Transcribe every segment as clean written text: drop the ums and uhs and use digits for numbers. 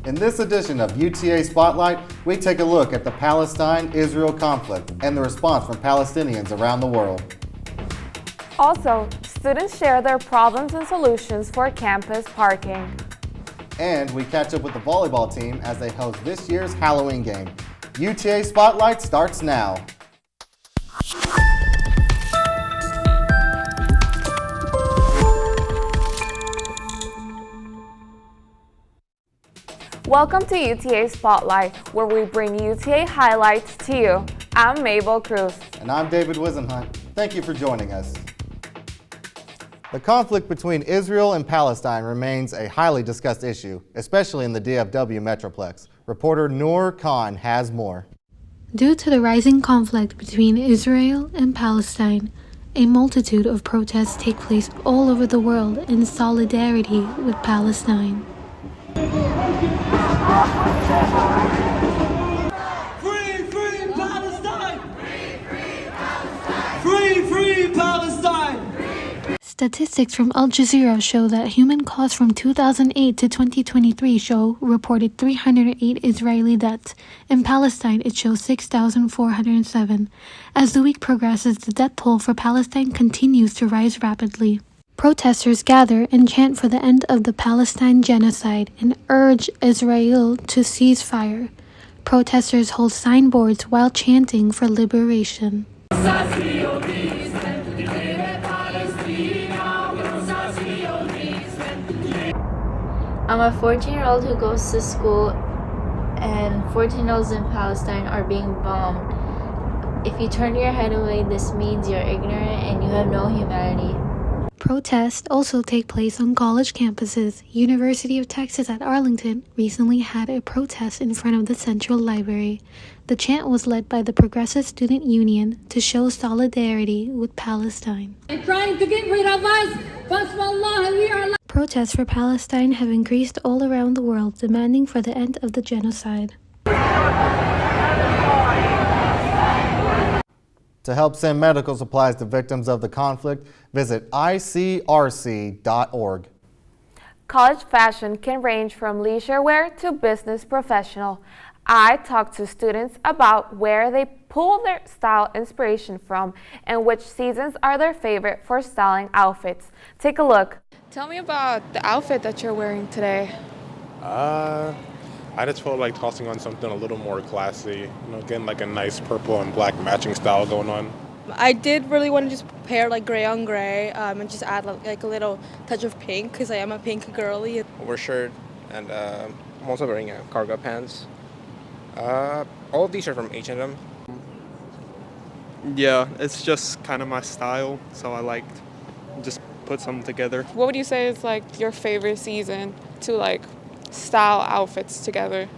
In this edition of UTA Spotlight, we take a look at the Palestine-Israel conflict and the response from Palestinians around the world. Also, students share their problems and solutions for campus parking. And we catch up with the volleyball team as they host this year's Halloween game. UTA Spotlight starts now. Welcome to UTA Spotlight, where we bring UTA highlights to you. I'm Mabel Cruz. And I'm David Wisenhunt. Thank you for joining us. The conflict between Israel and Palestine remains a highly discussed issue, especially in the DFW Metroplex. Reporter Noor Khan has more. Due to the rising conflict between Israel and Palestine, a multitude of protests take place all over the world in solidarity with Palestine. Free, free Palestine! Free, free Palestine! Statistics from Al Jazeera show that human costs from 2008 to 2023 reported 308 Israeli deaths. In Palestine, it shows 6,407. As the week progresses, the death toll for Palestine continues to rise rapidly. Protesters gather and chant for the end of the Palestine genocide and urge Israel to cease fire. Protesters hold signboards while chanting for liberation. I'm a 14-year-old who goes to school, and 14-year-olds in Palestine are being bombed. If you turn your head away, this means you're ignorant and you have no humanity. Protests also take place on college campuses. University of Texas at Arlington recently had a protest in front of the Central Library. The chant was led by the Progressive Student Union to show solidarity with Palestine. They're trying to get rid of us, but wallah, we are. Protests for Palestine have increased all around the world, demanding for the end of the genocide. To help send medical supplies to victims of the conflict, visit icrc.org. College fashion can range from leisure wear to business professional. I talked to students about where they pull their style inspiration from and which seasons are their favorite for styling outfits. Take a look. Tell me about the outfit that you're wearing today. I just felt like tossing on something a little more classy, getting like a nice purple and black matching style going on. I did really want to just pair like gray on gray and just add like a little touch of pink because I am a pink girly. Over shirt, and I'm also wearing cargo pants. All of these are from H&M. Yeah, it's just kind of my style, so I liked just put something together. What would you say is like your favorite season to like style outfits together?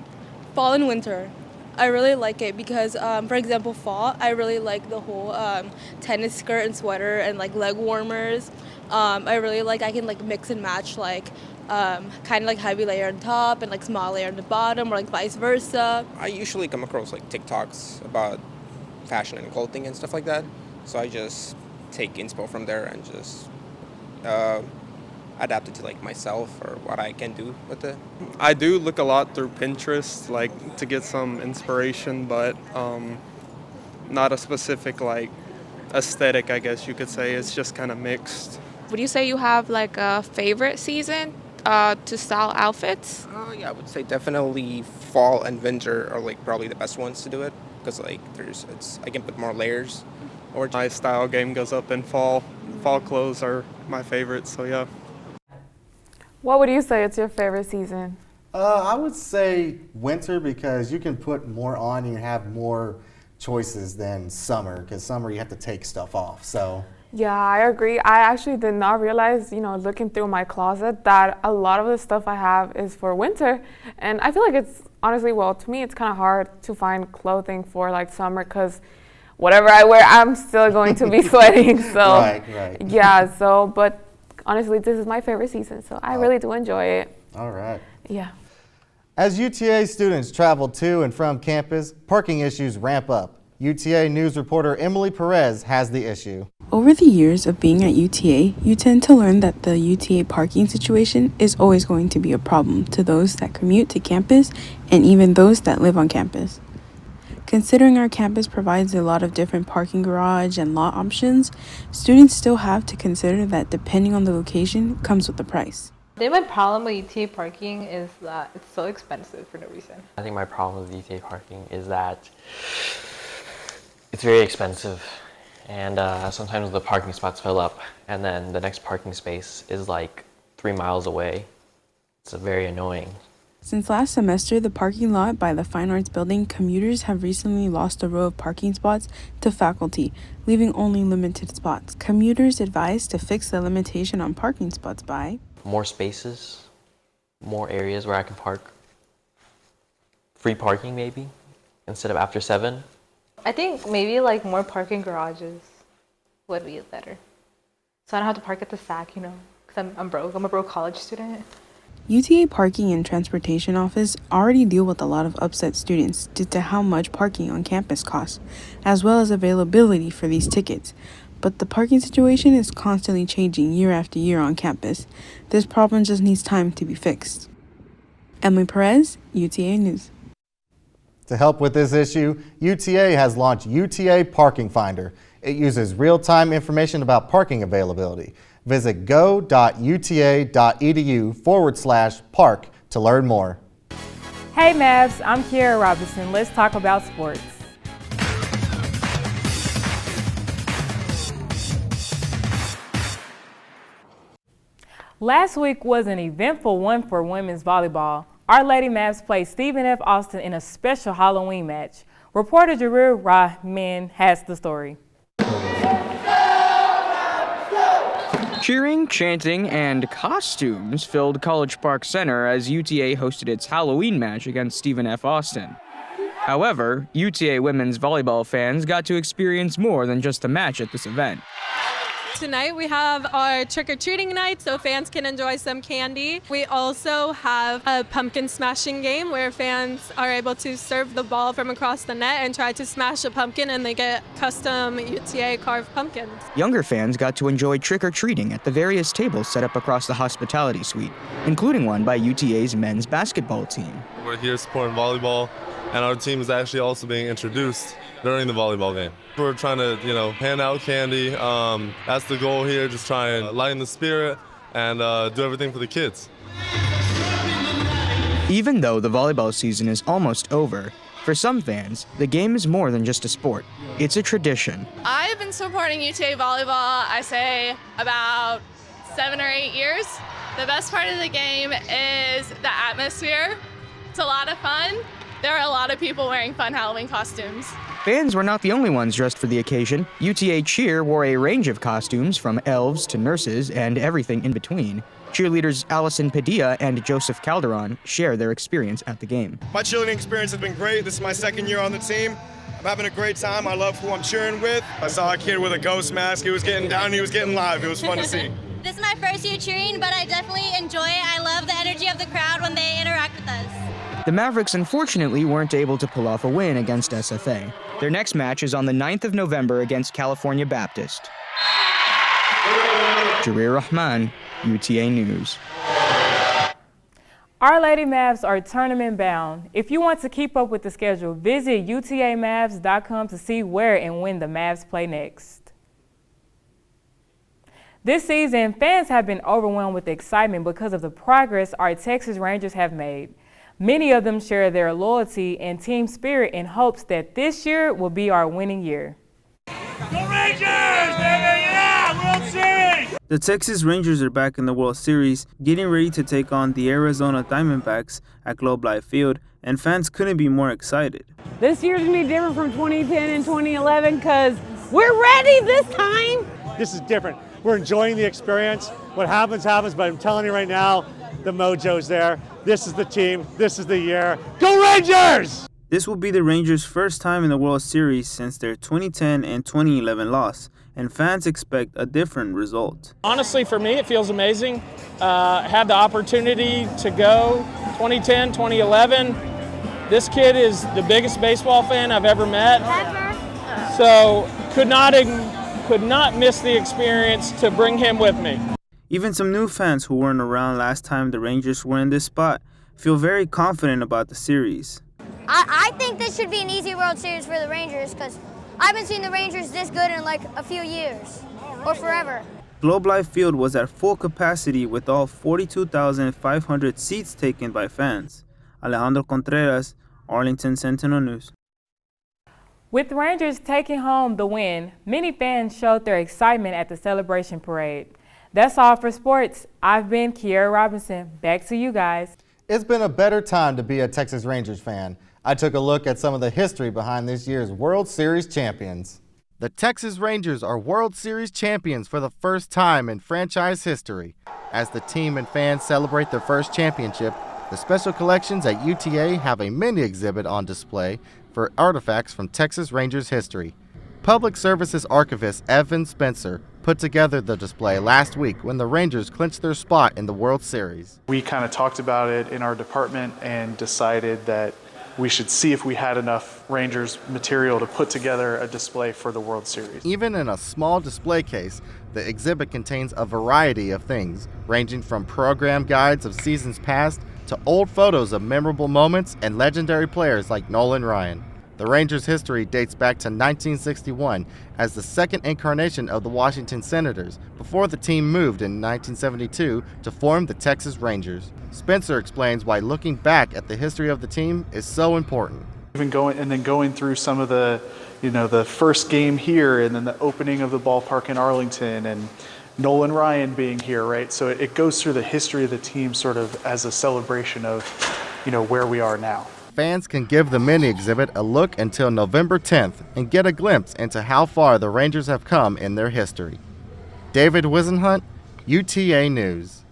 Fall and winter. I really like it because, for example, fall, I really like the whole tennis skirt and sweater and like leg warmers. I really like I can like mix and match like kind of like heavy layer on top and like small layer on the bottom, or like vice versa. I usually come across like TikToks about fashion and clothing and stuff like that, so I just take inspo from there and just adapt it to like myself or what I can do with it. I do look a lot through Pinterest, like to get some inspiration, but not a specific like aesthetic, I guess you could say. It's just kind of mixed. Would you say you have like a favorite season to style outfits? Yeah, I would say definitely fall and winter are like probably the best ones to do it because like I can put more layers. Or my style game goes up in fall. Fall clothes are my favorite, so yeah. What would you say is your favorite season? I would say winter because you can put more on and you have more choices than summer, because summer you have to take stuff off. So Yeah, I agree. I actually did not realize, looking through my closet, that a lot of the stuff I have is for winter. And I feel like it's honestly, to me, it's kind of hard to find clothing for like summer because whatever I wear, I'm still going to be sweating. So right. Yeah, but honestly, this is my favorite season, so I really do enjoy it. All right. Yeah. As UTA students travel to and from campus, parking issues ramp up. UTA News reporter Emily Perez has the issue. Over the years of being at UTA, you tend to learn that the UTA parking situation is always going to be a problem to those that commute to campus and even those that live on campus. Considering our campus provides a lot of different parking garage and lot options, students still have to consider that depending on the location comes with the price. I think my problem with UTA parking is that it's so expensive for no reason. I think my problem with UTA parking is that it's very expensive, and sometimes the parking spots fill up and then the next parking space is like 3 miles away. It's very annoying. Since last semester, the parking lot by the Fine Arts Building, commuters have recently lost a row of parking spots to faculty, leaving only limited spots. Commuters advised to fix the limitation on parking spots by more spaces, more areas where I can park. Free parking maybe, instead of after 7. I think maybe like more parking garages would be better. So I don't have to park at the SAC, you know, because I'm broke. I'm a broke college student. UTA Parking and Transportation Office already deal with a lot of upset students due to how much parking on campus costs, as well as availability for these tickets. But the parking situation is constantly changing year after year on campus. This problem just needs time to be fixed. Emily Perez, UTA News. To help with this issue, UTA has launched UTA Parking Finder. It uses real-time information about parking availability. Visit go.uta.edu/park to learn more. Hey Mavs, I'm Kiara Robinson. Let's talk about sports. Last week was an eventful one for women's volleyball. Our Lady Mavs played Stephen F. Austin in a special Halloween match. Reporter Jarir Rahman has the story. Cheering, chanting, and costumes filled College Park Center as UTA hosted its Halloween match against Stephen F. Austin. However, UTA women's volleyball fans got to experience more than just a match at this event. Tonight we have our trick-or-treating night so fans can enjoy some candy. We also have a pumpkin smashing game where fans are able to serve the ball from across the net and try to smash a pumpkin, and they get custom UTA carved pumpkins. Younger fans got to enjoy trick-or-treating at the various tables set up across the hospitality suite, including one by UTA's men's basketball team. We're here supporting volleyball, and our team is actually also being introduced during the volleyball game. We're trying to, hand out candy. That's the goal here, just try and lighten the spirit and do everything for the kids. Even though the volleyball season is almost over, for some fans, the game is more than just a sport. It's a tradition. I've been supporting UTA volleyball, I say, about 7 or 8 years. The best part of the game is the atmosphere. It's a lot of fun. There are a lot of people wearing fun Halloween costumes. Fans were not the only ones dressed for the occasion. UTA Cheer wore a range of costumes, from elves to nurses and everything in between. Cheerleaders Allison Padilla and Joseph Calderon share their experience at the game. My cheerleading experience has been great. This is my second year on the team. I'm having a great time. I love who I'm cheering with. I saw a kid with a ghost mask. He was getting down, he was getting live. It was fun to see. This is my first year cheering, but I definitely enjoy it. I love the energy of the crowd when they interact with us. The Mavericks unfortunately weren't able to pull off a win against SFA. Their next match is on the 9th of November against California Baptist. Jarir Rahman, UTA News. Our Lady Mavs are tournament bound. If you want to keep up with the schedule, visit utamavs.com to see where and when the Mavs play next. This season, fans have been overwhelmed with excitement because of the progress our Texas Rangers have made. Many of them share their loyalty and team spirit in hopes that this year will be our winning year. Go Rangers, baby! Yeah, World Series! The Texas Rangers are back in the World Series, getting ready to take on the Arizona Diamondbacks at Globe Life Field, and fans couldn't be more excited. This year's gonna be different from 2010 and 2011 because we're ready this time. This is different. We're enjoying the experience. What happens, but I'm telling you right now, the mojo's there. This is the team. This is the year. Go Rangers! This will be the Rangers' first time in the World Series since their 2010 and 2011 loss, and fans expect a different result. Honestly, for me, it feels amazing. Had the opportunity to go 2010, 2011. This kid is the biggest baseball fan I've ever met. So could not could not miss the experience to bring him with me. Even some new fans who weren't around last time the Rangers were in this spot feel very confident about the series. I think this should be an easy World Series for the Rangers because I haven't seen the Rangers this good in like a few years or forever. Globe Life Field was at full capacity with all 42,500 seats taken by fans. Alejandro Contreras, Arlington Sentinel News. With Rangers taking home the win, many fans showed their excitement at the celebration parade. That's all for sports. I've been Kiera Robinson. Back to you guys. It's been a better time to be a Texas Rangers fan. I took a look at some of the history behind this year's World Series champions. The Texas Rangers are World Series champions for the first time in franchise history. As the team and fans celebrate their first championship, the special collections at UTA have a mini exhibit on display for artifacts from Texas Rangers history. Public Services Archivist Evan Spencer put together the display last week when the Rangers clinched their spot in the World Series. We kind of talked about it in our department and decided that we should see if we had enough Rangers material to put together a display for the World Series. Even in a small display case, the exhibit contains a variety of things, ranging from program guides of seasons past to old photos of memorable moments and legendary players like Nolan Ryan. The Rangers' history dates back to 1961 as the second incarnation of the Washington Senators before the team moved in 1972 to form the Texas Rangers. Spencer explains why looking back at the history of the team is so important. Even going through some of the, the first game here and then the opening of the ballpark in Arlington and Nolan Ryan being here, right? So it goes through the history of the team sort of as a celebration of, where we are now. Fans can give the mini exhibit a look until November 10th and get a glimpse into how far the Rangers have come in their history. David Wisenhunt, UTA News.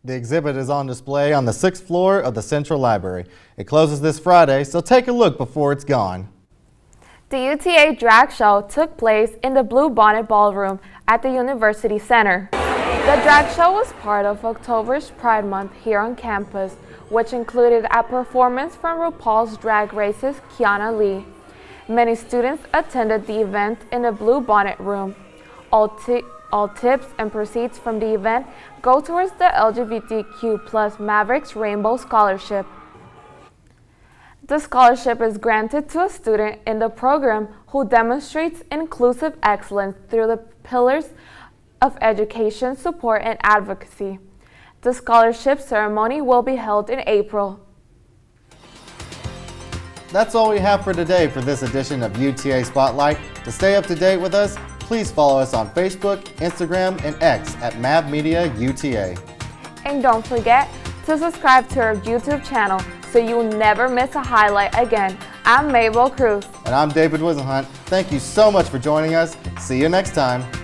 The exhibit is on display on the 6th floor of the Central Library. It closes this Friday, so take a look before it's gone. The UTA Drag Show took place in the Blue Bonnet Ballroom at the University Center. The drag show was part of October's Pride Month here on campus, which included a performance from RuPaul's Drag Race's Kiana Lee. Many students attended the event in the Blue Bonnet Room. All tips and proceeds from the event go towards the LGBTQ+ Mavericks Rainbow Scholarship. The scholarship is granted to a student in the program who demonstrates inclusive excellence through the pillars of education, support, and advocacy. The scholarship ceremony will be held in April. That's all we have for today for this edition of UTA Spotlight. To stay up to date with us, please follow us on Facebook, Instagram, and X at MavMediaUTA. And don't forget to subscribe to our YouTube channel so you'll never miss a highlight again. I'm Mabel Cruz. And I'm David Wisenhunt. Thank you so much for joining us. See you next time.